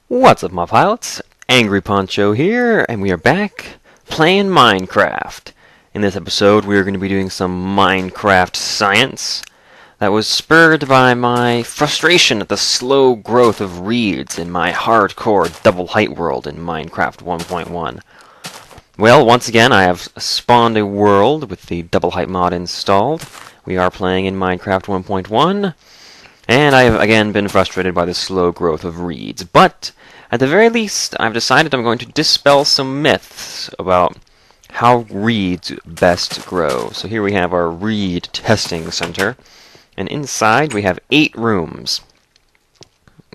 What's up, my pilots? Angryponcho here, and we are back playing Minecraft. In this episode, we are going to be doing some Minecraft science that was spurred by my frustration at the slow growth of reeds in my hardcore double height world in Minecraft 1.1. Well, once again, I have spawned a world with the double height mod installed. We are playing in Minecraft 1.1. And I have again been frustrated by the slow growth of reeds. But at the very least, I've decided I'm going to dispel some myths about how reeds best grow. So here we have our reed testing center. And inside we have 8 rooms.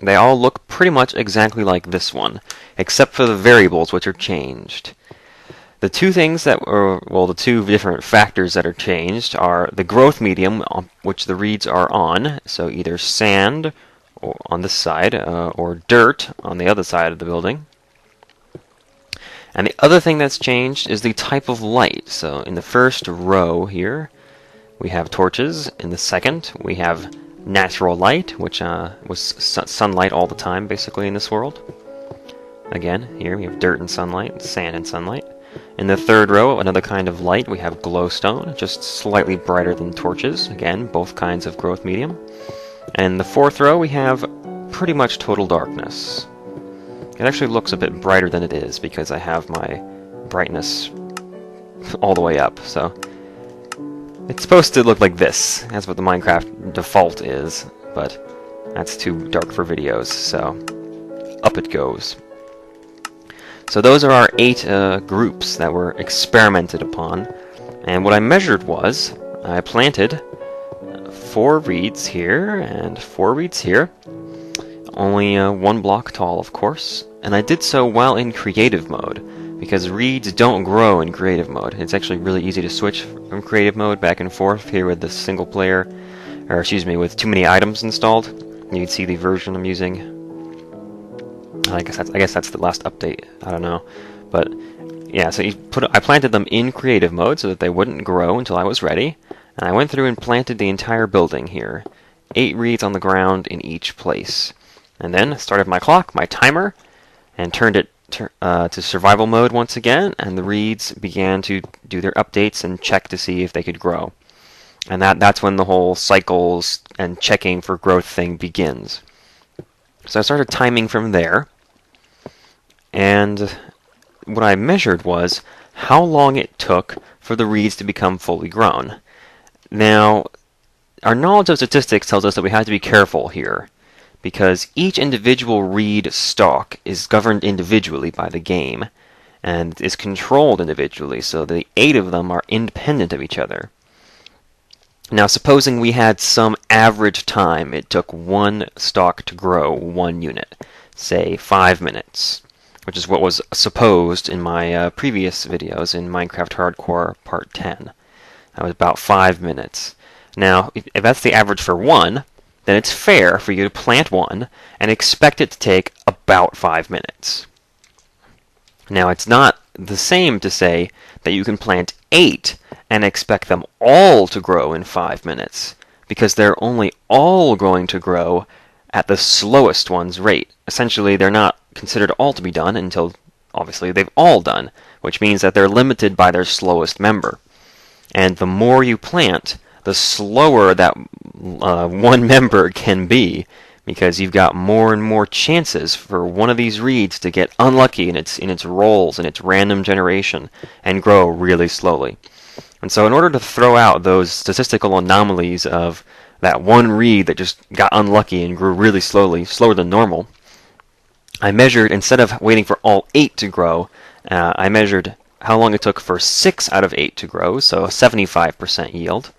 They all look pretty much exactly like this one, except for the variables which are changed. The two things that are, well, the two different factors that are changed are the growth medium, which the reeds are on, so either sand on this side, or dirt on the other side of the building. And the other thing that's changed is the type of light. So in the first row here, we have torches. In the second, we have natural light, which was sunlight all the time, basically, in this world. Again, here we have dirt and sunlight, sand and sunlight. In the third row, another kind of light, we have glowstone, just slightly brighter than torches. Again, both kinds of growth medium. And in the fourth row, we have pretty much total darkness. It actually looks a bit brighter than it is because I have my brightness all the way up. So it's supposed to look like this. That's what the Minecraft default is, but that's too dark for videos, so up it goes. So those are our 8 groups that were experimented upon, and what I measured was, I planted 4 reeds here and 4 reeds here, only 1 block tall, of course, and I did so while in creative mode, because reeds don't grow in creative mode. It's actually really easy to switch from creative mode back and forth here with the single player, or excuse me, with too many items installed. You can see the version I'm using. I guess that's the last update. I don't know, but yeah. So I planted them in creative mode so that they wouldn't grow until I was ready, and I went through and planted the entire building here, 8 reeds on the ground in each place, and then started my clock, my timer, and turned it to survival mode once again, and the reeds began to do their updates and check to see if they could grow, and that's when the whole cycles and checking for growth thing begins. So I started timing from there. And what I measured was how long it took for the reeds to become fully grown. Now, our knowledge of statistics tells us that we have to be careful here, because each individual reed stalk is governed individually by the game, and is controlled individually, so the 8 of them are independent of each other. Now, supposing we had some average time it took 1 stalk to grow 1 unit, say 5 minutes. Which is what was supposed in my previous videos in Minecraft Hardcore Part 10. That was about 5 minutes. Now, if that's the average for 1, then it's fair for you to plant 1 and expect it to take about 5 minutes. Now, it's not the same to say that you can plant 8 and expect them all to grow in 5 minutes, because they're only all going to grow at the slowest one's rate. Essentially, they're not considered all to be done until, obviously, they've all done, which means that they're limited by their slowest member. And the more you plant, the slower that one member can be, because you've got more and more chances for one of these reeds to get unlucky in its rolls, in its random generation, and grow really slowly. And so in order to throw out those statistical anomalies of that one reed that just got unlucky and grew really slowly, slower than normal, I measured, instead of waiting for all 8 to grow, I measured how long it took for 6 out of 8 to grow, so a 75% yield,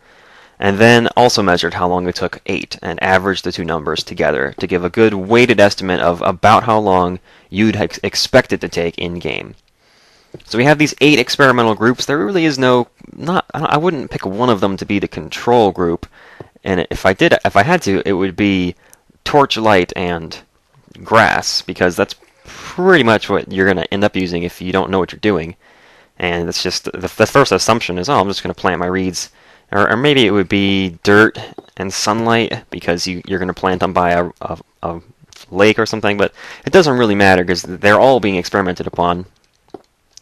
and then also measured how long it took 8, and averaged the two numbers together to give a good weighted estimate of about how long you'd expect it to take in-game. So we have these 8 experimental groups. There really is I wouldn't pick one of them to be the control group, and if I had to, it would be torchlight and grass, because that's pretty much what you're going to end up using if you don't know what you're doing. And it's just the first assumption is, oh, I'm just going to plant my reeds, or maybe it would be dirt and sunlight, because you're going to plant them by a lake or something, but it doesn't really matter because they're all being experimented upon,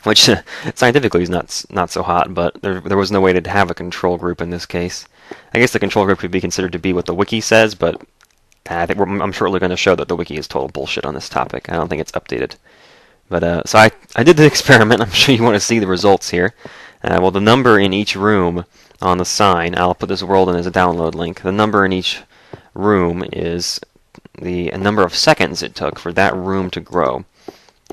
which scientifically is not so hot, but there was no way to have a control group in this case. I guess the control group could be considered to be what the wiki says, but I'm shortly going to show that the wiki is total bullshit on this topic. I don't think it's updated. But so I did the experiment. I'm sure you want to see the results here. Well, the number in each room on the sign, I'll put this world in as a download link. The number in each room is the number of seconds it took for that room to grow.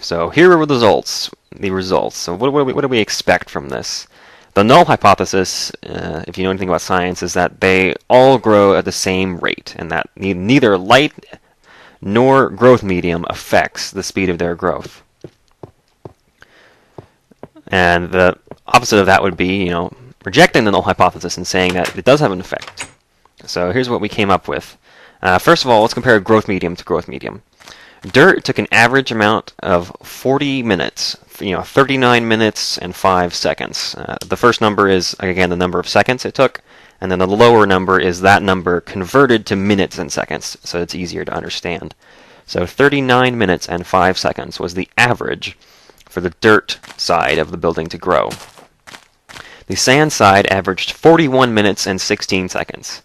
So here are the results. So what do we expect from this? The null hypothesis, if you know anything about science, is that they all grow at the same rate, and that neither light nor growth medium affects the speed of their growth. And the opposite of that would be, rejecting the null hypothesis and saying that it does have an effect. So here's what we came up with. First of all, let's compare growth medium to growth medium. Dirt took an average amount of 40 minutes, 39 minutes and 5 seconds. The first number is, again, the number of seconds it took, and then the lower number is that number converted to minutes and seconds, so it's easier to understand. So 39 minutes and 5 seconds was the average for the dirt side of the building to grow. The sand side averaged 41 minutes and 16 seconds.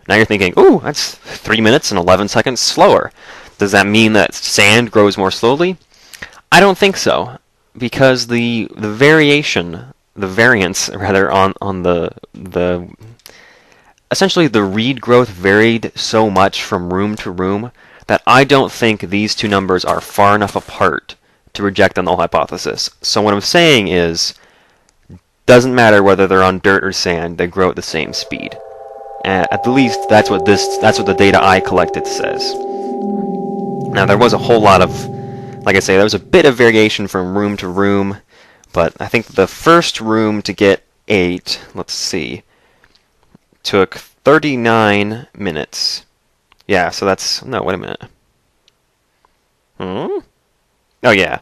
Now you're thinking, ooh, that's 3 minutes and 11 seconds slower. Does that mean that sand grows more slowly? I don't think so, because the variance on the essentially the reed growth varied so much from room to room that I don't think these two numbers are far enough apart to reject the null hypothesis. So what I'm saying is, doesn't matter whether they're on dirt or sand, they grow at the same speed. At the least, that's what the data I collected says. Now, there was a whole lot of, like I say, there was a bit of variation from room to room, but I think the first room to get 8, let's see, took 39 minutes. Yeah, so that's, no, wait a minute. Oh, yeah.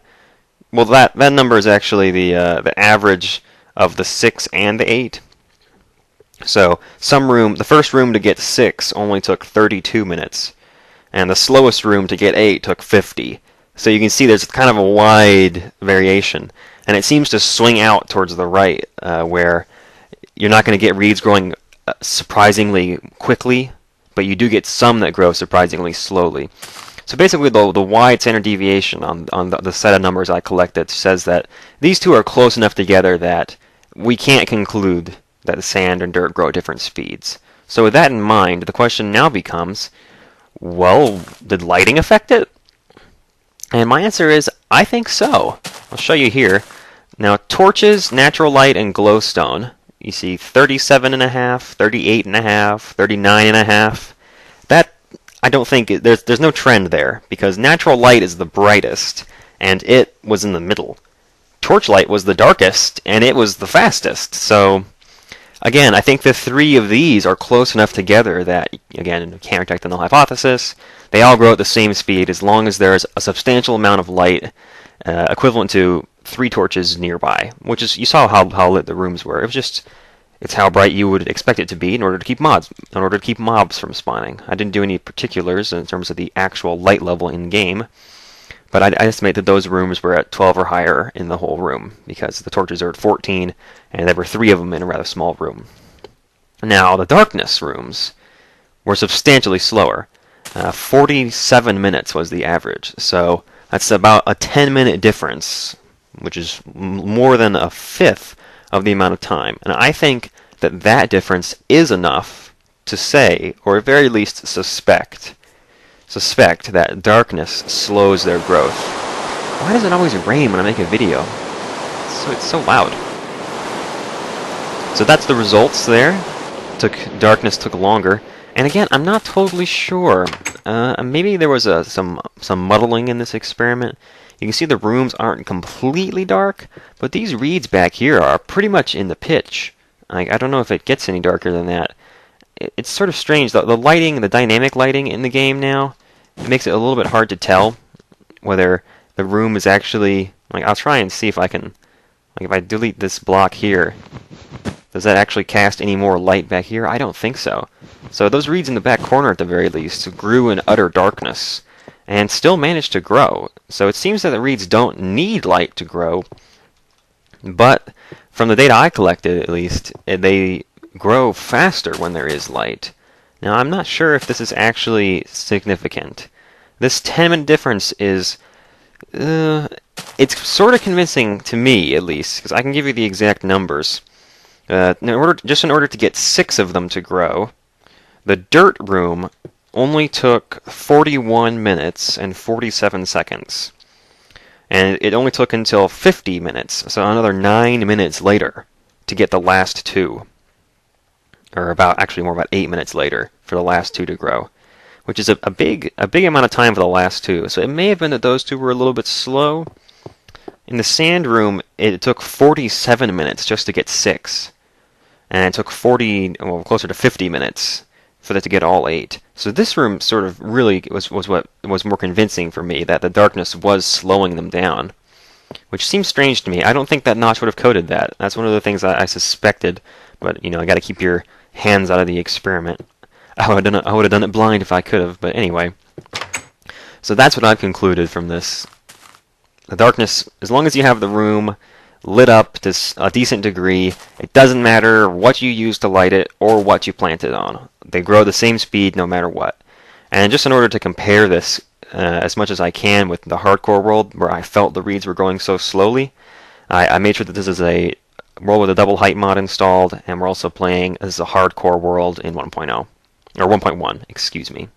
Well, that number is actually the average of the 6 and the 8. So, the first room to get 6 only took 32 minutes. And the slowest room to get 8 took 50. So you can see there's kind of a wide variation. And it seems to swing out towards the right, where you're not going to get reeds growing surprisingly quickly, but you do get some that grow surprisingly slowly. So basically the wide standard deviation on the set of numbers I collected says that these two are close enough together that we can't conclude that the sand and dirt grow at different speeds. So with that in mind, the question now becomes, well, did lighting affect it? And my answer is, I think so. I'll show you here. Now, torches, natural light, and glowstone, you see 37.5, 38.5, 39.5. That, I don't think, there's no trend there, because natural light is the brightest, and it was in the middle. Torchlight was the darkest, and it was the fastest. So, again, I think the three of these are close enough together that, again, you can't reject the null hypothesis. They all grow at the same speed as long as there's a substantial amount of light equivalent to 3 torches nearby, which is, you saw how lit the rooms were. It's how bright you would expect it to be in order to keep mobs from spawning. I didn't do any particulars in terms of the actual light level in game, but I estimate that those rooms were at 12 or higher in the whole room, because the torches are at 14, and there were 3 of them in a rather small room. Now, the darkness rooms were substantially slower. 47 minutes was the average, so that's about a 10-minute difference, which is more than a fifth of the amount of time. And I think that difference is enough to say, or at very least suspect that darkness slows their growth. Why does it always rain when I make a video? It's so loud. So that's the results there. Darkness took longer. And again, I'm not totally sure. Maybe there was some muddling in this experiment. You can see the rooms aren't completely dark, but these reeds back here are pretty much in the pitch. I don't know if it gets any darker than that. It's sort of strange. The lighting, the dynamic lighting in the game now, it makes it a little bit hard to tell whether the room is actually... I'll try and see if I can... if I delete this block here, does that actually cast any more light back here? I don't think so. So those reeds in the back corner, at the very least, grew in utter darkness. and still managed to grow. So it seems that the reeds don't need light to grow, but from the data I collected, at least, they grow faster when there is light. Now, I'm not sure if this is actually significant. This 10-minute difference is, it's sort of convincing to me, at least, because I can give you the exact numbers. Just in order to get 6 of them to grow, the dirt room only took 41 minutes and 47 seconds. And it only took until 50 minutes, so another 9 minutes later, to get the last 2. Or actually more about 8 minutes later for the last 2 to grow, which is a big amount of time for the last 2. So it may have been that those 2 were a little bit slow. In the sand room, it took 47 minutes just to get 6, and it took closer to 50 minutes for that to get all 8. So this room sort of really was what was more convincing for me, that the darkness was slowing them down, which seems strange to me. I don't think that Notch would have coded that. That's one of the things I suspected, but I got to keep your hands out of the experiment. I would have done it blind if I could have, but anyway. So that's what I've concluded from this. The darkness, as long as you have the room lit up to a decent degree, it doesn't matter what you use to light it or what you plant it on. They grow the same speed no matter what. And just in order to compare this as much as I can with the hardcore world, where I felt the reeds were growing so slowly, I made sure that this is a world with a double height mod installed, and we're also playing this is a hardcore world in 1.0, or 1.1, excuse me.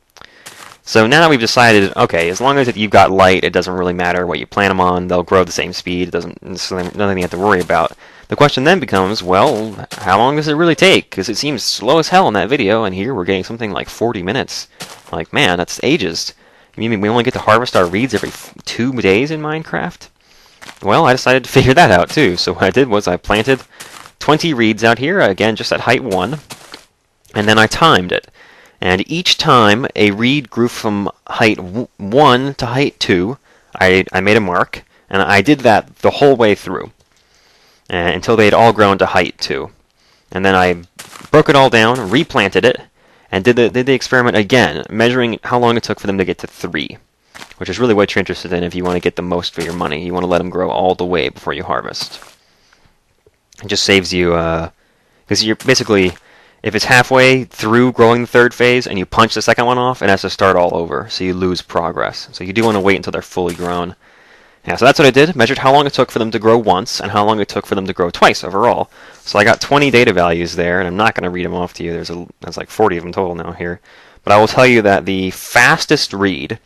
So now we've decided, okay, as long as you've got light, it doesn't really matter what you plant them on, they'll grow the same speed, nothing you have to worry about. The question then becomes, well, how long does it really take? Because it seems slow as hell in that video, and here we're getting something like 40 minutes. Like, man, that's ages. You mean we only get to harvest our reeds every 2 days in Minecraft? Well, I decided to figure that out too. So what I did was I planted 20 reeds out here, again just at height 1, and then I timed it. And each time a reed grew from height 1 to height 2, I made a mark, and I did that the whole way through until they had all grown to height 2. And then I broke it all down, replanted it, and did the experiment again, measuring how long it took for them to get to 3. Which is really what you're interested in if you want to get the most for your money. You want to let them grow all the way before you harvest. It just saves you, because you're basically, if it's halfway through growing the 3rd phase and you punch the 2nd one off, it has to start all over, so you lose progress. So you do want to wait until they're fully grown. Yeah, so that's what I did. Measured how long it took for them to grow once and how long it took for them to grow twice overall. So I got 20 data values there, and I'm not going to read them off to you. There's like 40 of them total now here. But I will tell you that the fastest reed,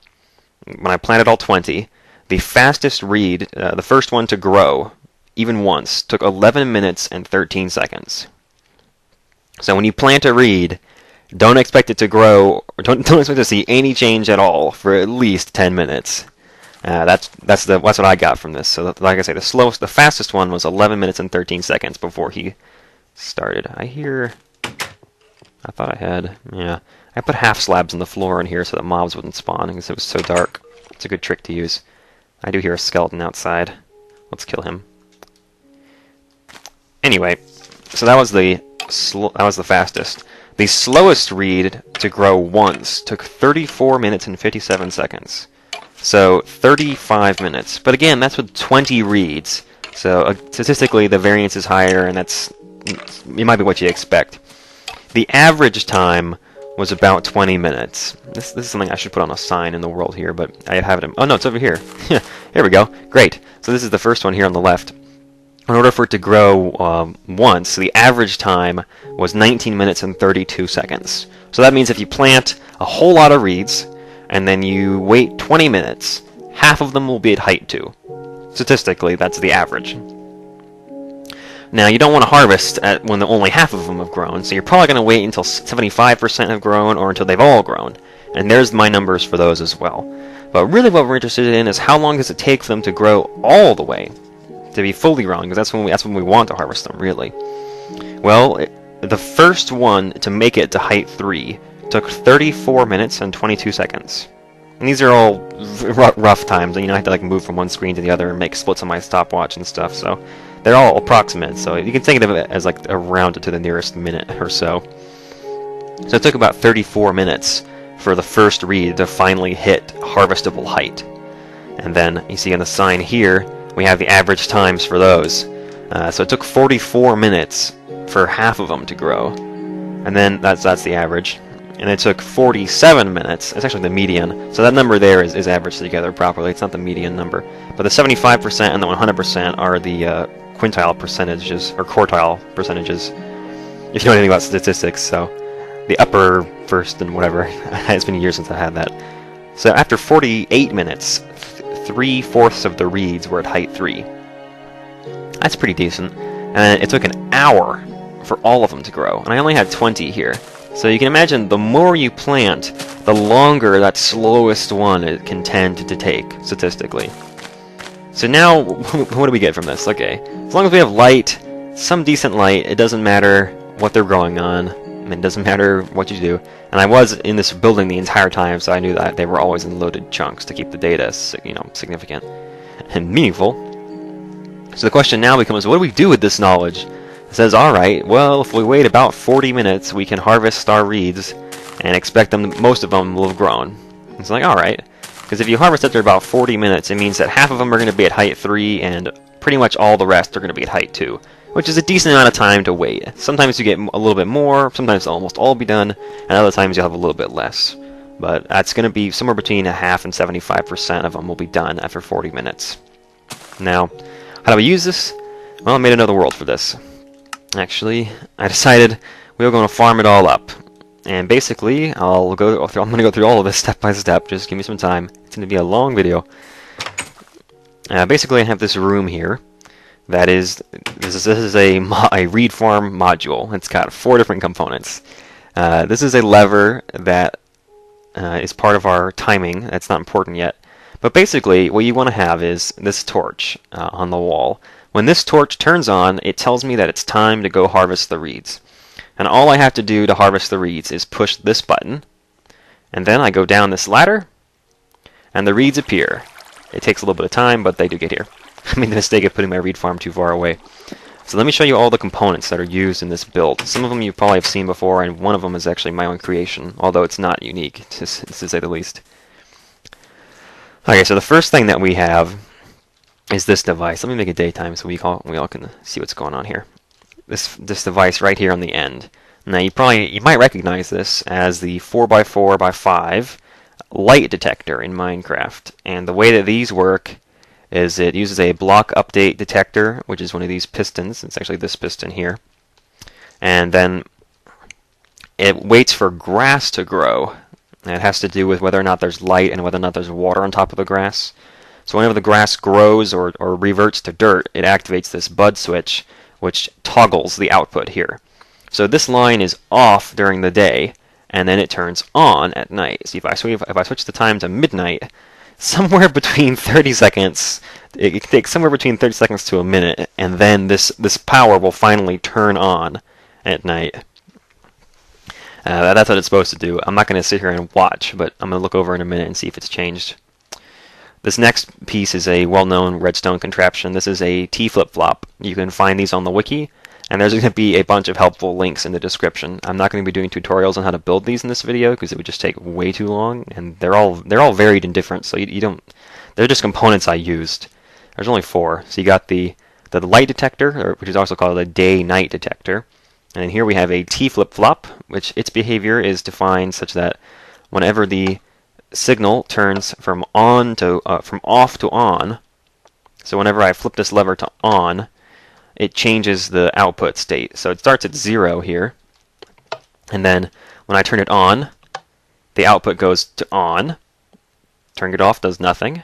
when I planted all 20, the fastest reed, the first one to grow, even once, took 11 minutes and 13 seconds. So when you plant a reed, don't expect it to grow, or don't expect to see any change at all for at least 10 minutes. That's what I got from this. So like I say, the fastest one was 11 minutes and 13 seconds before he started. I thought I had, yeah. I put half slabs on the floor in here so that mobs wouldn't spawn because it was so dark. It's a good trick to use. I do hear a skeleton outside. Let's kill him. Anyway, so that was the fastest. The slowest reed to grow once took 34 minutes and 57 seconds. So 35 minutes. But again, that's with 20 reeds. So statistically, the variance is higher, and it might be what you expect. The average time was about 20 minutes. This is something I should put on a sign in the world here, but I have it. Oh no, it's over here. Here we go. Great. So this is the first one here on the left. In order for it to grow once, the average time was 19 minutes and 32 seconds. So that means if you plant a whole lot of reeds, and then you wait 20 minutes, half of them will be at height 2. Statistically, that's the average. Now, you don't want to harvest when only half of them have grown, so you're probably going to wait until 75% have grown or until they've all grown. And there's my numbers for those as well. But really what we're interested in is how long does it take for them to grow all the way, to be fully grown, because that's when we want to harvest them, really. Well, the first one to make it to height 3 took 34 minutes and 22 seconds. And these are all rough times, and I have to move from one screen to the other and make splits on my stopwatch and stuff, so they're all approximate, so you can think of it as around to the nearest minute or so. So it took about 34 minutes for the first reed to finally hit harvestable height. And then you see on the sign here, we have the average times for those. So it took 44 minutes for half of them to grow. And then that's the average. And it took 47 minutes. It's actually the median. So that number there is averaged together properly. It's not the median number. But the 75% and the 100% are the quintile percentages, or quartile percentages, if you know anything about statistics. So the upper first and whatever. It's been years since I had that. So after 48 minutes, 3/4 of the reeds were at height 3. That's pretty decent. And it took an hour for all of them to grow. And I only had 20 here. So you can imagine the more you plant, the longer that slowest one it can tend to take, statistically. So now, what do we get from this? Okay, as long as we have light, some decent light, it doesn't matter what they're growing on. It doesn't matter what you do. And I was in this building the entire time, so I knew that they were always in loaded chunks to keep the data, significant and meaningful. So the question now becomes, what do we do with this knowledge? It says, alright, well, if we wait about 40 minutes, we can harvest our reeds and expect most of them will have grown. It's like, alright, because if you harvest after about 40 minutes, it means that half of them are going to be at height 3, and pretty much all the rest are going to be at height 2, which is a decent amount of time to wait. Sometimes you get a little bit more, sometimes they'll almost all be done, and other times you'll have a little bit less. But that's going to be somewhere between a half and 75% of them will be done after 40 minutes. Now, how do we use this? Well, I made another world for this. Actually, I decided we were going to farm it all up. And basically, I'm going to go through all of this step by step. Just give me some time. It's going to be a long video. Basically, I have this room here. This is a reed farm module. It's got 4 different components. This is a lever that is part of our timing. That's not important yet. But basically, what you want to have is this torch on the wall. When this torch turns on, it tells me that it's time to go harvest the reeds. And all I have to do to harvest the reeds is push this button, and then I go down this ladder, and the reeds appear. It takes a little bit of time, but they do get here. I made the mistake of putting my reed farm too far away. So let me show you all the components that are used in this build. Some of them you probably have seen before, and one of them is actually my own creation, although it's not unique, to say the least. Okay, so the first thing that we have is this device. Let me make it daytime so we all can see what's going on here. This device right here on the end. Now you might recognize this as the 4x4x5 light detector in Minecraft. And the way that these work is it uses a block update detector, which is one of these pistons. It's actually this piston here. And then it waits for grass to grow. And it has to do with whether or not there's light and whether or not there's water on top of the grass. So whenever the grass grows or reverts to dirt, it activates this bud switch, which toggles the output here. So this line is off during the day, and then it turns on at night. See, if I switch the time to midnight, somewhere between 30 seconds, it takes somewhere between 30 seconds to a minute, and then this power will finally turn on at night. That's what it's supposed to do. I'm not going to sit here and watch, but I'm going to look over in a minute and see if it's changed. This next piece is a well-known redstone contraption. This is a T flip-flop. You can find these on the wiki, and there's going to be a bunch of helpful links in the description. I'm not going to be doing tutorials on how to build these in this video because it would just take way too long, and they're all varied and different. So you don't. They're just components I used. There's only 4. So you got the light detector, which is also called a day-night detector, and then here we have a T flip-flop, which its behavior is defined such that whenever the signal turns from off to on. So whenever I flip this lever to on, it changes the output state. So it starts at 0 here, and then when I turn it on, the output goes to on. Turning it off does nothing,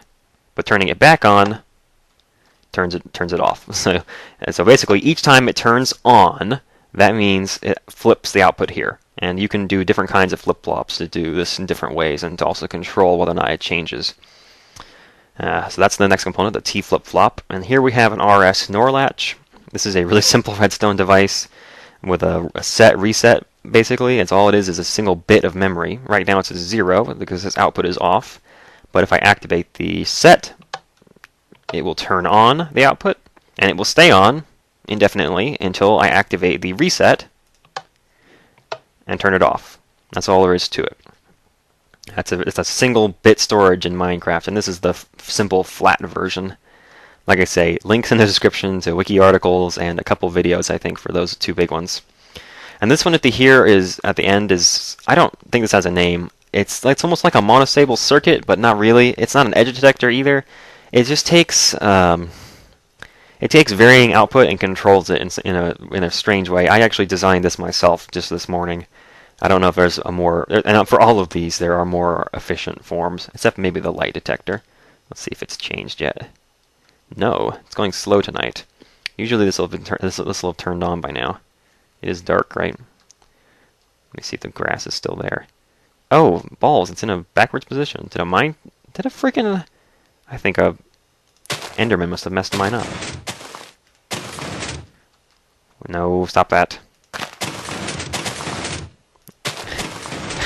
but turning it back on turns it off. So basically, each time it turns on, that means it flips the output here. And you can do different kinds of flip-flops to do this in different ways and to also control whether or not it changes. So that's the next component, the T flip-flop. And here we have an RS NOR latch. This is a really simple redstone device with a set reset, basically. It's all it is a single bit of memory. Right now it's at 0 because this output is off. But if I activate the set, it will turn on the output, and it will stay on indefinitely until I activate the reset and turn it off. That's all there is to it. It's a single bit storage in Minecraft, and this is the simple flat version. Like I say, links in the description to wiki articles and a couple videos, I think, for those two big ones. And this one at the here is at the end is, I don't think this has a name. It's almost like a monostable circuit, but not really. It's not an edge detector either. It just takes varying output and controls it in a strange way. I actually designed this myself just this morning. I don't know if there's a more, and for all of these there are more efficient forms, except maybe the light detector. Let's see if it's changed yet. No, it's going slow tonight. Usually this will have turned on by now. It is dark, right? Let me see if the grass is still there. Oh, balls! It's in a backwards position. Did a freaking? I think a Enderman must have messed mine up. No, stop that.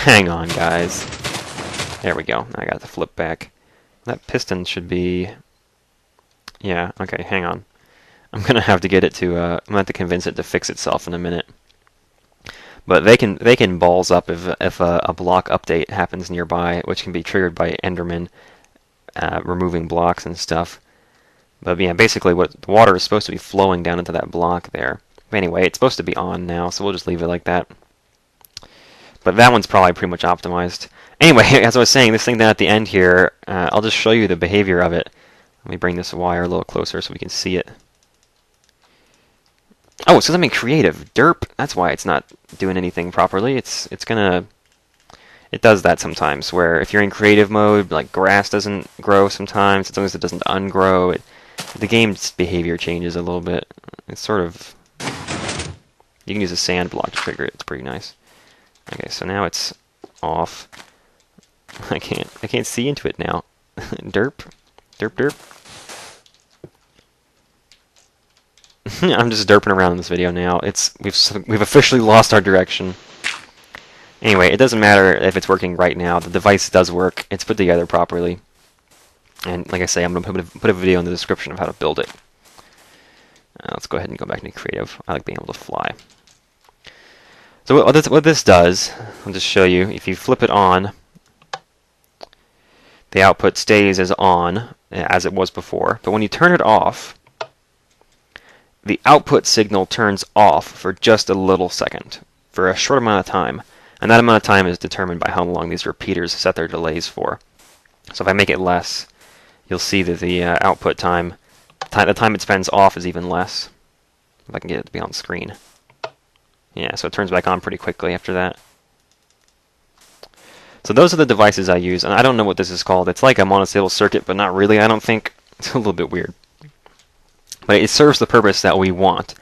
Hang on, guys. There we go. I got the flip back. That piston should be... Yeah, okay, hang on. I'm gonna have to get it to, I'm gonna have to convince it to fix itself in a minute. But they can balls up if a block update happens nearby, which can be triggered by Enderman removing blocks and stuff. But yeah, basically what the water is supposed to be flowing down into that block there. But anyway, it's supposed to be on now, so we'll just leave it like that. But that one's probably pretty much optimized. Anyway, as I was saying, this thing down at the end here, I'll just show you the behavior of it. Let me bring this wire a little closer so we can see it. Oh, it says I'm in creative. Derp. That's why it's not doing anything properly. It does that sometimes, where if you're in creative mode, like grass doesn't grow sometimes, as long as it doesn't ungrow, the game's behavior changes a little bit. It's sort of... You can use a sand block to trigger it. It's pretty nice. Okay, so now it's off. I can't see into it now. Derp. Derp derp. I'm just derping around in this video now. We've officially lost our direction. Anyway, it doesn't matter if it's working right now. The device does work. It's put together properly. And like I say, I'm going to put a video in the description of how to build it. Let's go ahead and go back into creative. I like being able to fly. So what this does, I'll just show you. If you flip it on, the output stays as on, as it was before. But when you turn it off, the output signal turns off for just a little second, for a short amount of time. And that amount of time is determined by how long these repeaters set their delays for. So if I make it less, you'll see that the output time, the time it spends off is even less. If I can get it to be on screen. Yeah, so it turns back on pretty quickly after that. So those are the devices I use, and I don't know what this is called. It's like a monostable circuit, but not really, I don't think. It's a little bit weird. But it serves the purpose that we want,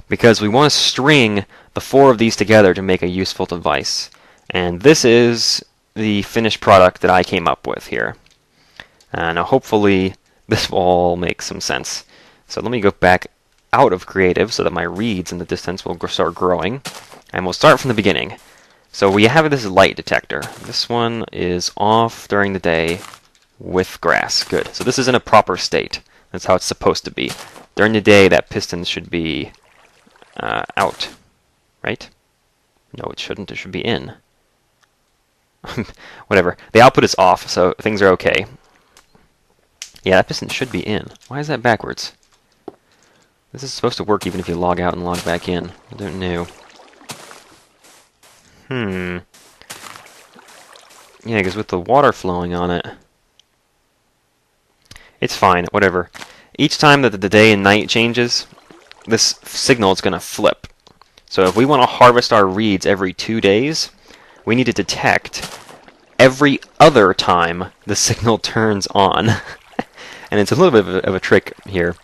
because we want to string the four of these together to make a useful device. And this is the finished product that I came up with here. Now hopefully this will all make some sense. So let me go back out of creative so that my reads in the distance will start growing. And we'll start from the beginning. So we have this light detector. This one is off during the day with grass. Good. So this is in a proper state. That's how it's supposed to be. During the day, that piston should be out. Right? No, it shouldn't. It should be in. Whatever. The output is off, so things are okay. Yeah, that piston should be in. Why is that backwards? This is supposed to work even if you log out and log back in. I don't know. Yeah, because with the water flowing on it... It's fine, whatever. Each time that the day and night changes, this signal is going to flip. So if we want to harvest our reeds every 2 days, we need to detect every other time the signal turns on. And it's a little bit of a trick here.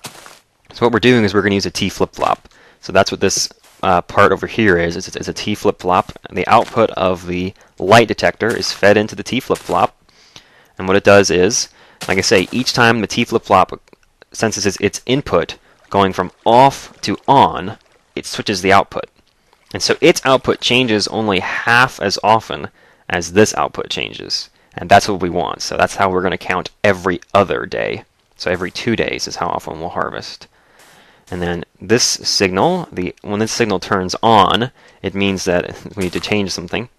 So what we're doing is we're going to use a T flip-flop. So that's what this part over here is. It's a T flip-flop. The output of the light detector is fed into the T flip-flop. And what it does is, like I say, each time the T flip-flop senses its input going from off to on, it switches the output. And so its output changes only half as often as this output changes. And that's what we want. So that's how we're going to count every other day. So every 2 days is how often we'll harvest. And then this signal, when this signal turns on, it means that we need to change something.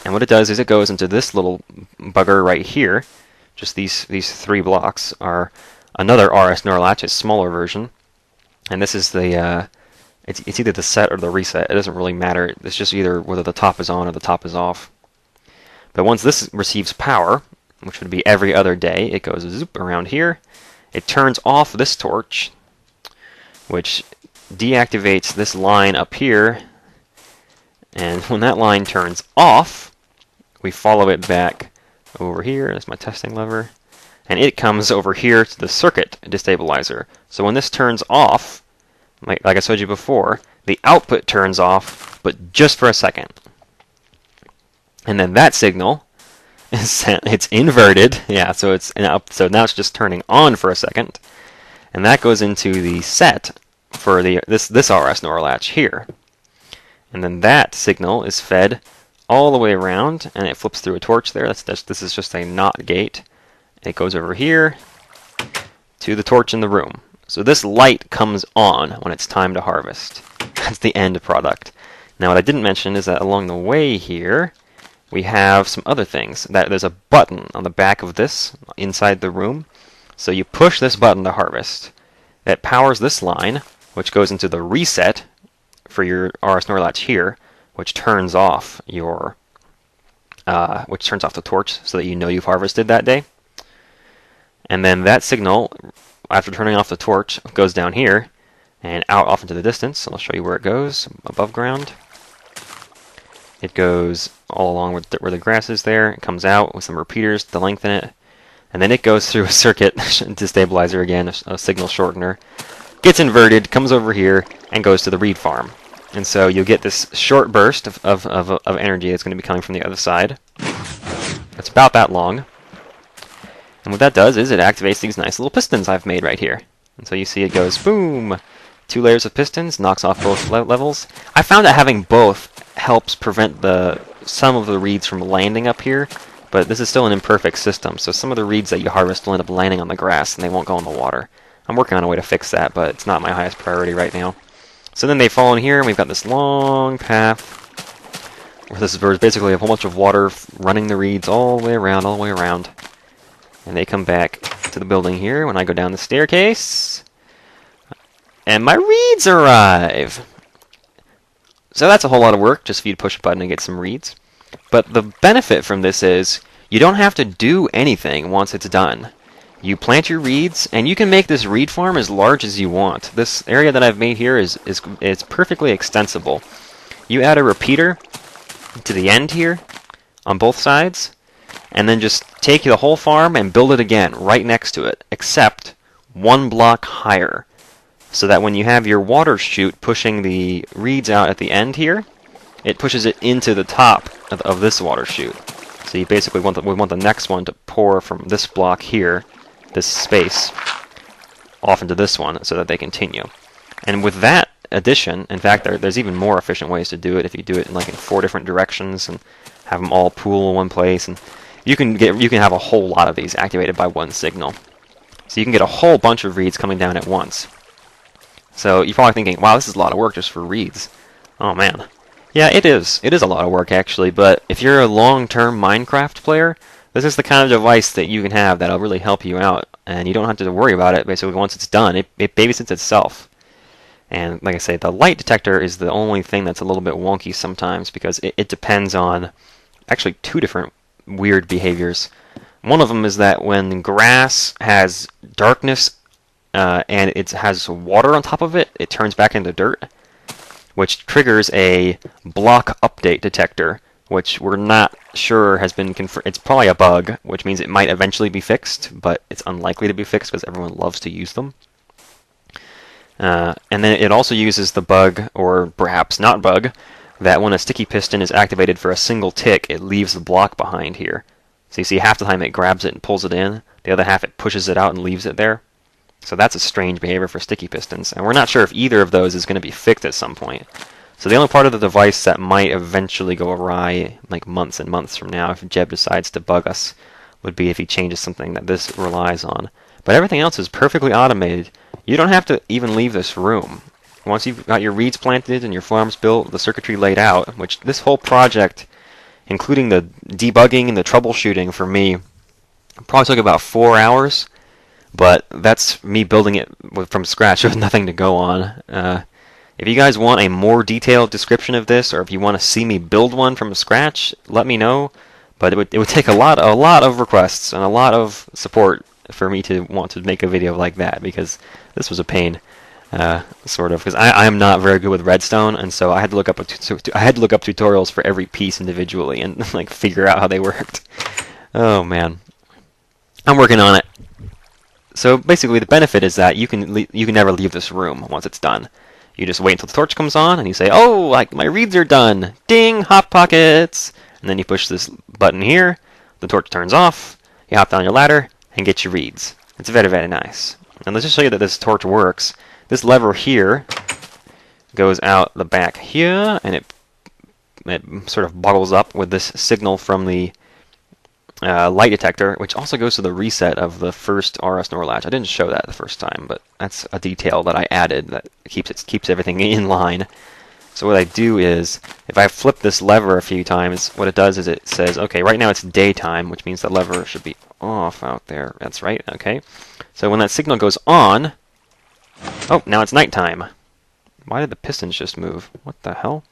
And what it does is it goes into this little bugger right here. Just these 3 blocks are another RS NOR latch, a smaller version. And this is the it's either the set or the reset. It doesn't really matter. It's just either whether the top is on or the top is off. But once this receives power, which would be every other day, it goes zoop around here. It turns off this torch, which deactivates this line up here. And when that line turns off, we follow it back over here. That's my testing lever. And it comes over here to the circuit destabilizer. So when this turns off, like I showed you before, the output turns off, but just for a second. And then that signal is sent, it's inverted. Yeah, so so now it's just turning on for a second. And that goes into the set for this RS NOR latch here. And then that signal is fed all the way around, and it flips through a torch there. This is just a NOT gate. It goes over here to the torch in the room. So this light comes on when it's time to harvest. That's the end product. Now what I didn't mention is that along the way here, we have some other things. There's a button on the back of this inside the room. So you push this button to harvest. That powers this line, which goes into the reset for your RS NOR latch here, which turns off your the torch so that you know you've harvested that day. And then that signal, after turning off the torch, goes down here and out off into the distance. I'll show you where it goes, above ground. It goes all along where the grass is there. It comes out with some repeaters to lengthen it. And then it goes through a circuit destabilizer again, a signal shortener. Gets inverted, comes over here, and goes to the read farm. And so you'll get this short burst of energy that's going to be coming from the other side. It's about that long. And what that does is it activates these nice little pistons I've made right here. And so you see it goes boom, 2 layers of pistons, knocks off both levels. I found that having both helps prevent some of the reeds from landing up here, but this is still an imperfect system, so some of the reeds that you harvest will end up landing on the grass and they won't go in the water. I'm working on a way to fix that, but it's not my highest priority right now. So then they fall in here, and we've got this long path where there's basically a whole bunch of water running the reeds all the way around. And they come back to the building here when I go down the staircase. And my reeds arrive! So that's a whole lot of work, just for you to push a button and get some reeds. But the benefit from this is, you don't have to do anything once it's done. You plant your reeds, and you can make this reed farm as large as you want. This area that I've made here is perfectly extensible. You add a repeater to the end here, on both sides, and then just take the whole farm and build it again right next to it, except 1 block higher. So that when you have your water chute pushing the reeds out at the end here, it pushes it into the top of this water chute. So you basically want the next one to pour from this block here, this space, off into this one so that they continue. And with that addition, in fact, there's even more efficient ways to do it if you do it in 4 different directions and have them all pool in one place. And you can have a whole lot of these activated by 1 signal. So you can get a whole bunch of reeds coming down at once. So you're probably thinking, wow, this is a lot of work just for reeds. Oh man. Yeah, it is. It is a lot of work actually, but if you're a long-term Minecraft player, this is the kind of device that you can have that'll really help you out, and you don't have to worry about it. Basically, once it's done, it babysits itself. And like I say, the light detector is the only thing that's a little bit wonky sometimes, because it depends on actually 2 different weird behaviors. One of them is that when grass has darkness and it has water on top of it, it turns back into dirt, which triggers a block update detector, which we're not sure has been confirmed. It's probably a bug, which means it might eventually be fixed, but it's unlikely to be fixed because everyone loves to use them. And then it also uses the bug, or perhaps not bug, that when a sticky piston is activated for a single tick, it leaves the block behind here. So you see half the time it grabs it and pulls it in, the other half it pushes it out and leaves it there. So that's a strange behavior for sticky pistons, and we're not sure if either of those is going to be fixed at some point. So the only part of the device that might eventually go awry, months and months from now, if Jeb decides to bug us, would be if he changes something that this relies on. But everything else is perfectly automated. You don't have to even leave this room. Once you've got your reeds planted and your farms built, the circuitry laid out, which this whole project including the debugging and the troubleshooting for me, probably took about 4 hours. But that's me building it from scratch with nothing to go on. If you guys want a more detailed description of this, or if you want to see me build one from scratch, let me know. But it would take a lot of requests and a lot of support for me to want to make a video like that, because this was a pain, sort of. Because I am not very good with Redstone, and so I had to look up tutorials for every piece individually and like figure out how they worked. Oh man, I'm working on it. So basically, the benefit is that you can never leave this room once it's done. You just wait until the torch comes on, and you say, "Oh, like my reeds are done! Ding, hot pockets!" And then you push this button here. The torch turns off. You hop down your ladder and get your reeds. It's very, very nice. And let's just show you that this torch works. This lever here goes out the back here, and it sort of boggles up with this signal from the light detector, which also goes to the reset of the first RS NOR latch. I didn't show that the first time, but that's a detail that I added that keeps everything in line. So what I do is, if I flip this lever a few times, what it does is it says, okay, right now it's daytime, which means the lever should be off out there. That's right, okay. So when that signal goes on, oh, now it's nighttime. Why did the pistons just move? What the hell?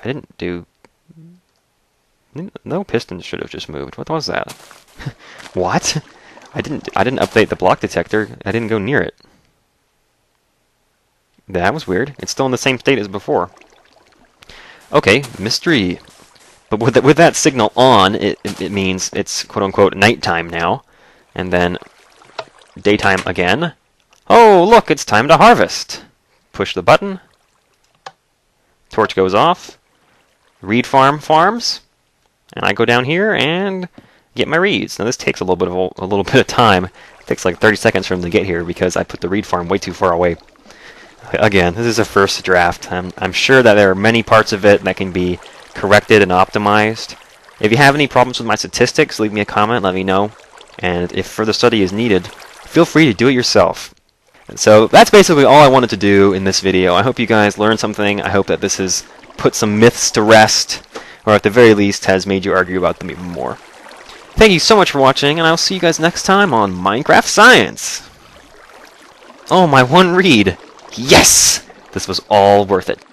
I didn't do... No pistons should have just moved. What was that? What? I didn't update the block detector. I didn't go near it. That was weird. It's still in the same state as before. Okay, mystery. But with that signal on, it means it's quote-unquote nighttime now. And then daytime again. Oh, look, it's time to harvest. Push the button. Torch goes off. Reed farm farms, and I go down here and get my reeds. Now this takes a little bit of time. It takes like 30 seconds for them to get here because I put the reed farm way too far away. Again, this is a first draft. I'm sure that there are many parts of it that can be corrected and optimized. If you have any problems with my statistics, leave me a comment, let me know. And if further study is needed, feel free to do it yourself. And so that's basically all I wanted to do in this video. I hope you guys learned something. I hope that this has put some myths to rest, or at the very least has made you argue about them even more. Thank you so much for watching, and I'll see you guys next time on Minecraft Science! Oh, my one reed! Yes! This was all worth it.